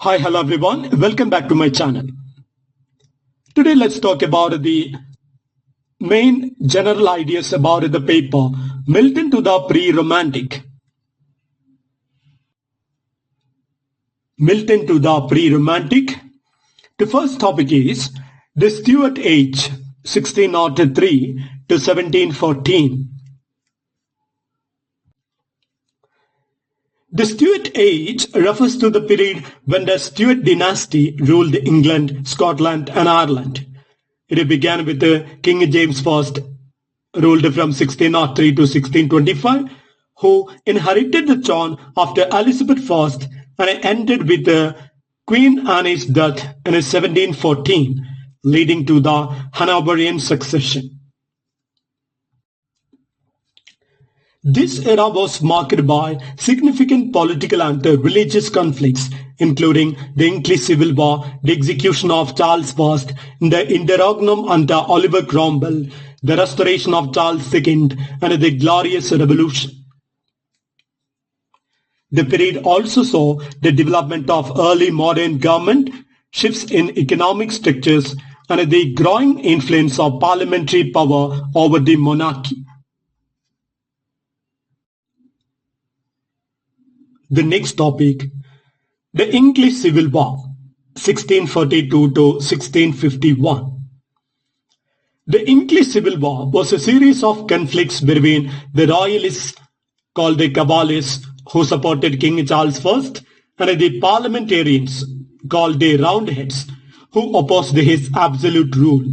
Hi, hello everyone. Welcome back to my channel. Today let's talk about the main general ideas about the paper Milton to the Pre-Romantic. Milton to the Pre-Romantic. The first topic is the Stuart Age 1603 to 1714. The Stuart Age refers to the period when the Stuart dynasty ruled England, Scotland and Ireland. It began with King James I, ruled from 1603 to 1625, who inherited the throne after Elizabeth I, and ended with Queen Anne's death in 1714, leading to the Hanoverian succession. This era was marked by significant political and religious conflicts, including the English Civil War, the execution of Charles I, the interregnum under Oliver Cromwell, the restoration of Charles II, and the Glorious Revolution. The period also saw the development of early modern government, shifts in economic structures, and the growing influence of parliamentary power over the monarchy. The next topic, the English Civil War, 1642 to 1651. The English Civil War was a series of conflicts between the royalists, called the Cavaliers, who supported King Charles I, and the parliamentarians, called the Roundheads, who opposed his absolute rule.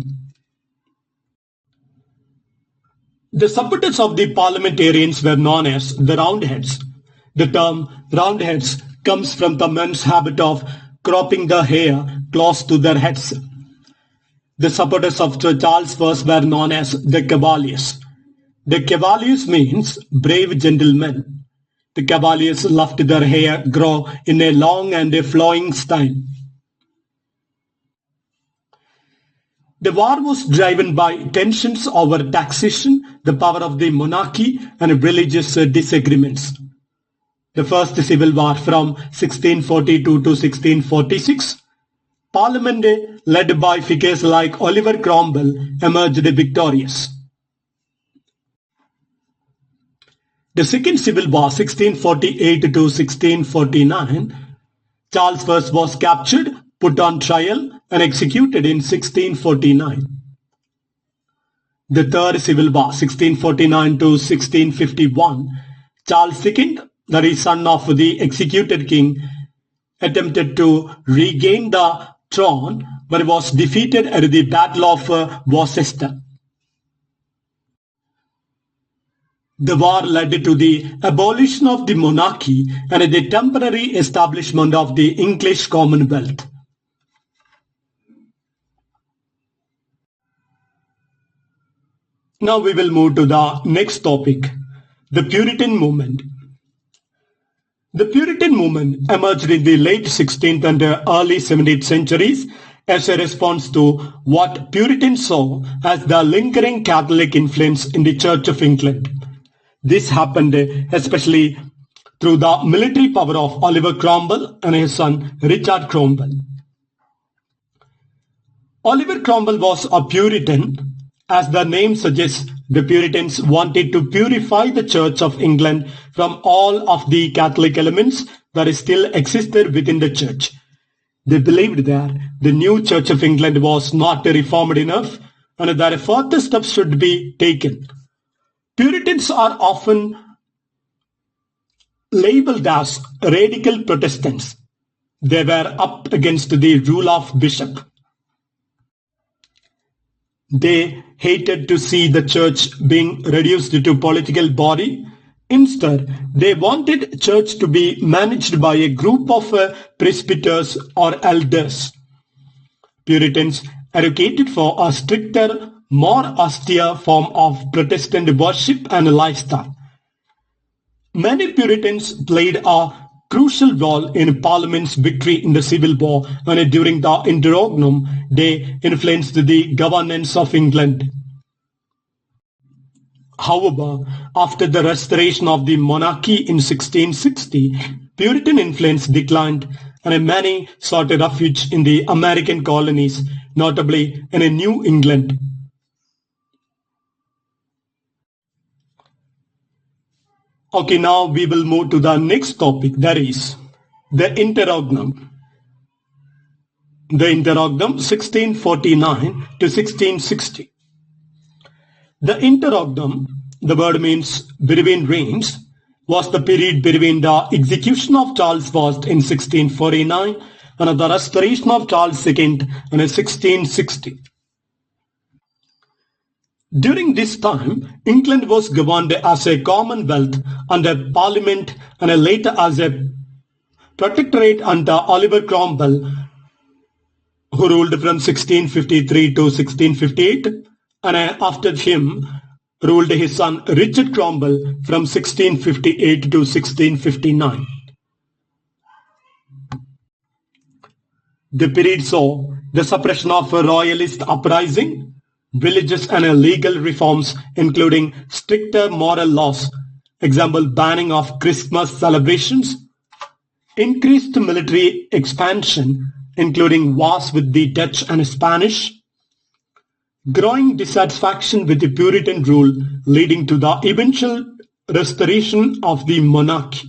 The supporters of the parliamentarians were known as the Roundheads. The term Roundheads comes from the men's habit of cropping the hair close to their heads. The supporters of Charles I were known as the Cavaliers. The Cavaliers means brave gentlemen. The Cavaliers left their hair grow in a long and a flowing style. The war was driven by tensions over taxation, the power of the monarchy, and religious disagreements. The First Civil War from 1642 to 1646, Parliament, led by figures like Oliver Cromwell, emerged victorious. The Second Civil War, 1648 to 1649, Charles I was captured, put on trial, and executed in 1649. The Third Civil War, 1649 to 1651, Charles II, that is son of the executed king, attempted to regain the throne but was defeated at the Battle of Worcester. The war led to the abolition of the monarchy and the temporary establishment of the English Commonwealth. Now we will move to the next topic, the Puritan movement. The Puritan movement emerged in the late 16th and early 17th centuries as a response to what Puritans saw as the lingering Catholic influence in the Church of England. This happened especially through the military power of Oliver Cromwell and his son Richard Cromwell. Oliver Cromwell was a Puritan. As the name suggests, the Puritans wanted to purify the Church of England from all of the Catholic elements that still existed within the Church. They believed that the new Church of England was not reformed enough and that further steps should be taken. Puritans are often labeled as radical Protestants. They were up against the rule of bishop. They hated to see the church being reduced to a political body. Instead, they wanted church to be managed by a group of presbyters or elders. Puritans advocated for a stricter, more austere form of Protestant worship and lifestyle. Many Puritans played a crucial role in Parliament's victory in the Civil War, and during the interregnum they influenced the governance of England. However, after the restoration of the monarchy in 1660, Puritan influence declined and many sought a refuge in the American colonies, notably in New England. Okay, now we will move to the next topic, that is the Interregnum. The Interregnum 1649 to 1660. The Interregnum, the word means between reigns, was the period between the execution of Charles I in 1649 and the restoration of Charles II in 1660. During this time, England was governed as a commonwealth under Parliament and later as a protectorate under Oliver Cromwell, who ruled from 1653 to 1658, and after him ruled his son Richard Cromwell from 1658 to 1659. The period saw the suppression of a royalist uprising, religious and legal reforms including stricter moral laws, example banning of Christmas celebrations, increased military expansion including wars with the Dutch and Spanish, growing dissatisfaction with the Puritan rule leading to the eventual restoration of the monarchy.